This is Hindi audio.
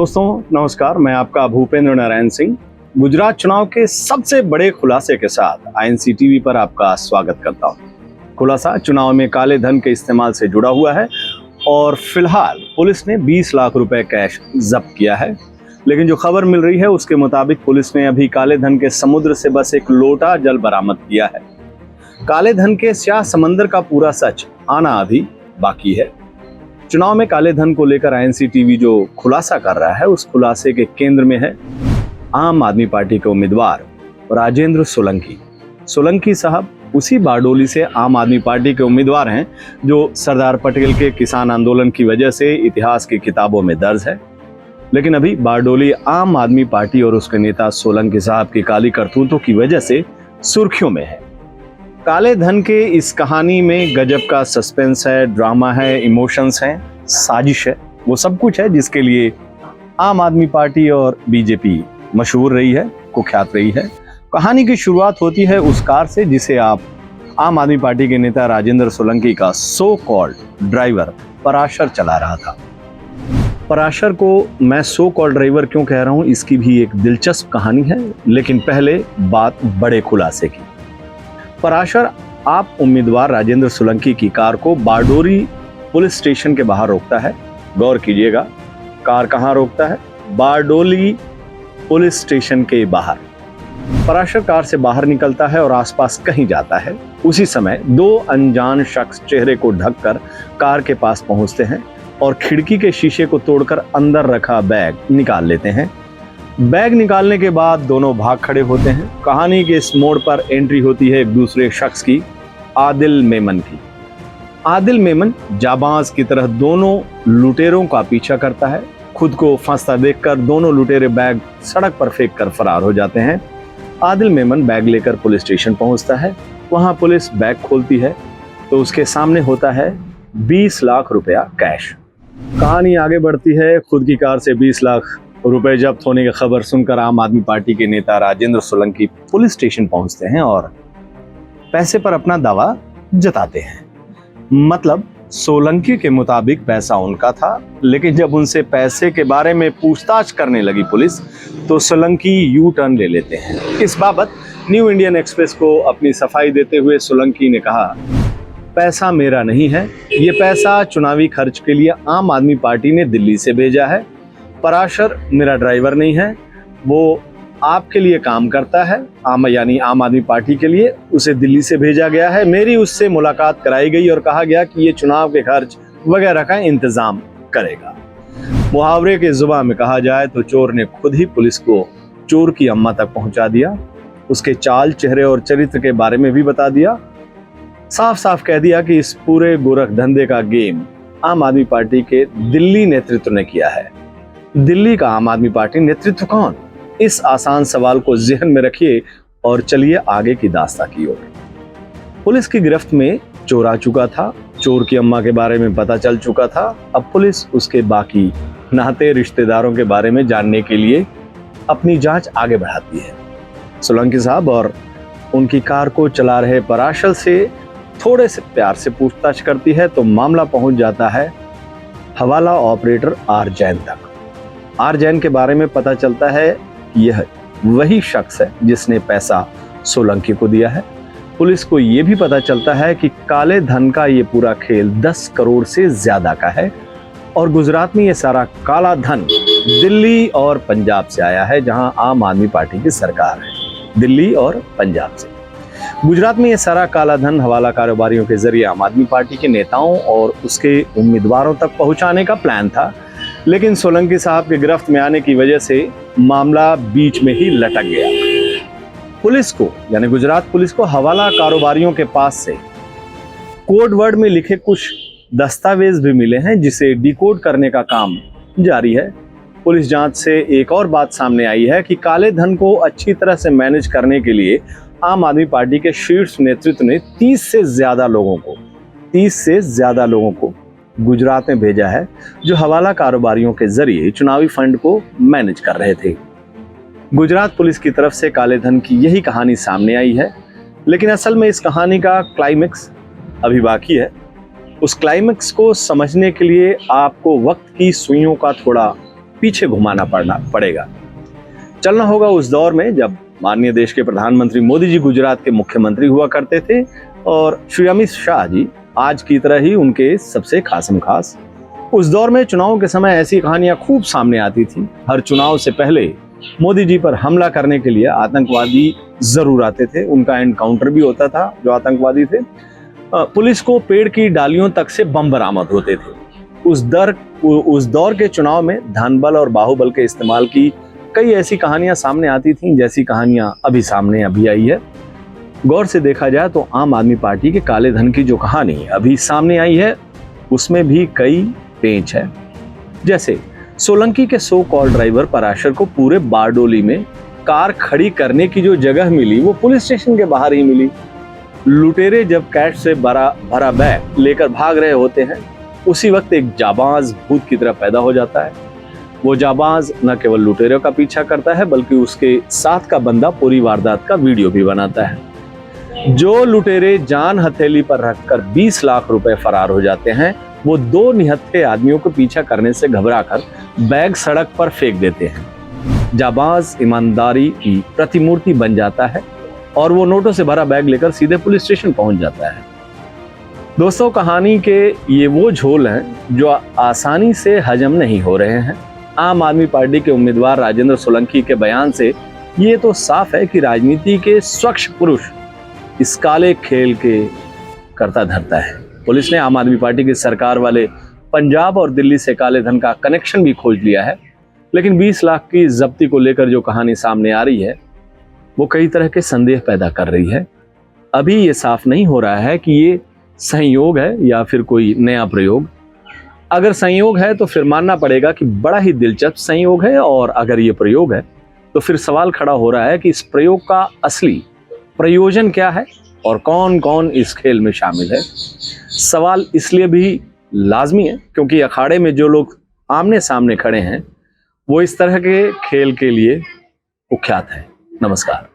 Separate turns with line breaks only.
दोस्तों नमस्कार, मैं आपका भूपेंद्र नारायण सिंह गुजरात चुनाव के सबसे बड़े खुलासे के साथ आईएनसी टीवी पर आपका स्वागत करता हूं। खुलासा चुनाव में काले धन के इस्तेमाल से जुड़ा हुआ है और फिलहाल पुलिस ने 20 लाख रुपए कैश जब्त किया है। लेकिन जो खबर मिल रही है उसके मुताबिक पुलिस ने अभी काले धन के समुद्र से बस एक लोटा जल बरामद किया है। काले धन के स्याह समंदर का पूरा सच आना अभी बाकी है। चुनाव में काले धन को लेकर आईएनसी टीवी जो खुलासा कर रहा है उस खुलासे के केंद्र में है आम आदमी पार्टी के उम्मीदवार राजेंद्र सोलंकी। सोलंकी साहब उसी बारडोली से आम आदमी पार्टी के उम्मीदवार हैं जो सरदार पटेल के किसान आंदोलन की वजह से इतिहास की किताबों में दर्ज है। लेकिन अभी बारडोली आम आदमी पार्टी और उसके नेता सोलंकी साहब की काली करतूतों की वजह से सुर्खियों में है। काले धन के इस कहानी में गजब का सस्पेंस है, ड्रामा है, इमोशंस हैं, साजिश है, वो सब कुछ है जिसके लिए आम आदमी पार्टी और बीजेपी मशहूर रही है, कुख्यात रही है। कहानी की शुरुआत होती है उस कार से जिसे आप आम आदमी पार्टी के नेता राजेंद्र सोलंकी का सो कॉल्ड ड्राइवर पराशर चला रहा था। पराशर को मैं सो कॉल्ड ड्राइवर क्यों कह रहा हूं, इसकी भी एक दिलचस्प कहानी है। लेकिन पहले बात बड़े खुलासे की। पराशर आप उम्मीदवार राजेंद्र सोलंकी की कार को बारडोली पुलिस स्टेशन के बाहर रोकता है। गौर कीजिएगा, कार कहां रोकता है? बारडोली पुलिस स्टेशन के बाहर। पराशर कार से बाहर निकलता है और आसपास कहीं जाता है। उसी समय दो अनजान शख्स चेहरे को ढककर कार के पास पहुंचते हैं और खिड़की के शीशे को तोड़कर अंदर रखा बैग निकाल लेते हैं। बैग निकालने के बाद दोनों भाग खड़े होते हैं। कहानी के इस मोड़ पर एंट्री होती है एक दूसरे शख्स की, आदिल मेमन की। आदिल मेमन जाबाज की तरह दोनों लुटेरों का पीछा करता है। खुद को फंसता देखकर दोनों लुटेरे बैग सड़क पर फेंक कर फरार हो जाते हैं। आदिल मेमन बैग लेकर पुलिस स्टेशन पहुंचता है। वहां पुलिस बैग खोलती है तो उसके सामने होता है 20 लाख रुपया कैश। कहानी आगे बढ़ती है। खुद की कार से 20 लाख रुपए जब्त होने की खबर सुनकर आम आदमी पार्टी के नेता राजेंद्र सोलंकी पुलिस स्टेशन पहुंचते हैं और पैसे पर अपना दावा जताते हैं। मतलब सोलंकी के मुताबिक पैसा उनका था, लेकिन जब उनसे पैसे के बारे में पूछताछ करने लगी पुलिस तो सोलंकी यू टर्न ले लेते हैं। इस बाबत न्यू इंडियन एक्सप्रेस को अपनी सफाई देते हुए सोलंकी ने कहा, पैसा मेरा नहीं है, ये पैसा चुनावी खर्च के लिए आम आदमी पार्टी ने दिल्ली से भेजा है। पराशर मेरा ड्राइवर नहीं है, वो आपके लिए काम करता है, यानी आम आदमी पार्टी के लिए उसे दिल्ली से भेजा गया है। मेरी उससे मुलाकात कराई गई और कहा गया कि ये चुनाव के खर्च वगैरह का इंतजाम करेगा। मुहावरे के जुबान में कहा जाए तो चोर ने खुद ही पुलिस को चोर की अम्मा तक पहुंचा दिया। उसके चाल, चेहरे और चरित्र के बारे में भी बता दिया। साफ साफ कह दिया कि इस पूरे गोरख धंधे का गेम आम आदमी पार्टी के दिल्ली नेतृत्व ने किया है। दिल्ली का आम आदमी पार्टी नेतृत्व कौन? इस आसान सवाल को ज़हन में रखिए और चलिए आगे की दास्तां की ओर। पुलिस की गिरफ्त में चोर आ चुका था, चोर की अम्मा के बारे में पता चल चुका था। अब पुलिस उसके बाकी नाते रिश्तेदारों के बारे में जानने के लिए अपनी जांच आगे बढ़ाती है। सोलंकी साहब और उनकी कार को चला रहे पराशर से थोड़े से प्यार से पूछताछ करती है तो मामला पहुंच जाता है हवाला ऑपरेटर आर जैन तक। आर जैन के बारे में पता चलता है यह वही शख्स है जिसने पैसा सोलंकी को दिया है। पुलिस को यह भी पता चलता है कि काले धन का ये पूरा खेल 10 करोड़ से ज्यादा का है और गुजरात में ये सारा काला धन दिल्ली और पंजाब से आया है, जहां आम आदमी पार्टी की सरकार है। दिल्ली और पंजाब से गुजरात में ये सारा काला धन हवाला कारोबारियों के जरिए आम आदमी पार्टी के नेताओं और उसके उम्मीदवारों तक पहुंचाने का प्लान था। लेकिन सोलंकी साहब के गिरफ्त में आने की वजह से मामला बीच में ही लटक गया। पुलिस को, यानी गुजरात पुलिस को हवाला कारोबारियों के पास से कोड वर्ड में लिखे कुछ दस्तावेज भी मिले हैं जिसे डिकोड करने का काम जारी है। पुलिस जांच से एक और बात सामने आई है कि काले धन को अच्छी तरह से मैनेज करने के लिए आम आदमी पार्टी के शीर्ष नेतृत्व ने 30 से ज्यादा लोगों को गुजरात में भेजा है जो हवाला कारोबारियों के जरिए चुनावी फंड को मैनेज कर रहे थे। गुजरात पुलिस की तरफ से काले धन की यही कहानी सामने आई है, लेकिन असल में इस कहानी का क्लाइमेक्स अभी बाकी है। उस क्लाइमेक्स को समझने के लिए आपको वक्त की सुइयों का थोड़ा पीछे घुमाना पड़ेगा। चलना होगा उस दौर में जब माननीय देश के प्रधानमंत्री मोदी जी गुजरात के मुख्यमंत्री हुआ करते थे और श्री अमित शाह जी आज की तरह ही उनके सबसे खासम खास। उस दौर में चुनाव के समय ऐसी कहानियां खूब सामने आती थी। हर चुनाव से पहले मोदी जी पर हमला करने के लिए आतंकवादी जरूर आते थे, उनका एनकाउंटर भी होता था जो आतंकवादी थे। पुलिस को पेड़ की डालियों तक से बम बरामद होते थे। उस दौर के चुनाव में धनबल और बाहुबल के इस्तेमाल की कई ऐसी कहानियां सामने आती थीं, जैसी कहानियां अभी आई है। गौर से देखा जाए तो आम आदमी पार्टी के काले धन की जो कहानी अभी सामने आई है उसमें भी कई पेंच है। जैसे सोलंकी के सो कॉल ड्राइवर पराशर को पूरे बारडोली में कार खड़ी करने की जो जगह मिली वो पुलिस स्टेशन के बाहर ही मिली। लुटेरे जब कैश से भरा बैग लेकर भाग रहे होते हैं उसी वक्त एक जाबाज भूत की तरह पैदा हो जाता है। वो जाबाज न केवल लुटेरों का पीछा करता है बल्कि उसके साथ का बंदा पूरी वारदात का वीडियो भी बनाता है। जो लुटेरे जान हथेली पर रखकर 20 लाख रुपए फरार हो जाते हैं वो दो निहत्थे आदमियों को पीछा करने से घबराकर बैग सड़क पर फेंक देते हैं। जाबाज ईमानदारी की प्रतिमूर्ति बन जाता है और वो नोटों से भरा बैग लेकर सीधे पुलिस स्टेशन पहुंच जाता है। दोस्तों, कहानी के ये वो झोल हैं जो आसानी से हजम नहीं हो रहे हैं। आम आदमी पार्टी के उम्मीदवार राजेंद्र सोलंकी के बयान से ये तो साफ है कि राजनीति के स्वच्छ पुरुष इस काले खेल के करता धरता है। पुलिस ने आम आदमी पार्टी की सरकार वाले पंजाब और दिल्ली से काले धन का कनेक्शन भी खोज लिया है, लेकिन 20 लाख की जब्ती को लेकर जो कहानी सामने आ रही है वो कई तरह के संदेह पैदा कर रही है। अभी ये साफ नहीं हो रहा है कि ये संयोग है या फिर कोई नया प्रयोग। अगर संयोग है तो फिर मानना पड़ेगा कि बड़ा ही दिलचस्प संयोग है, और अगर ये प्रयोग है तो फिर सवाल खड़ा हो रहा है कि इस प्रयोग का असली प्रयोजन क्या है और कौन कौन इस खेल में शामिल है। सवाल इसलिए भी लाजमी है क्योंकि अखाड़े में जो लोग आमने सामने खड़े हैं वो इस तरह के खेल के लिए कुख्यात हैं। नमस्कार।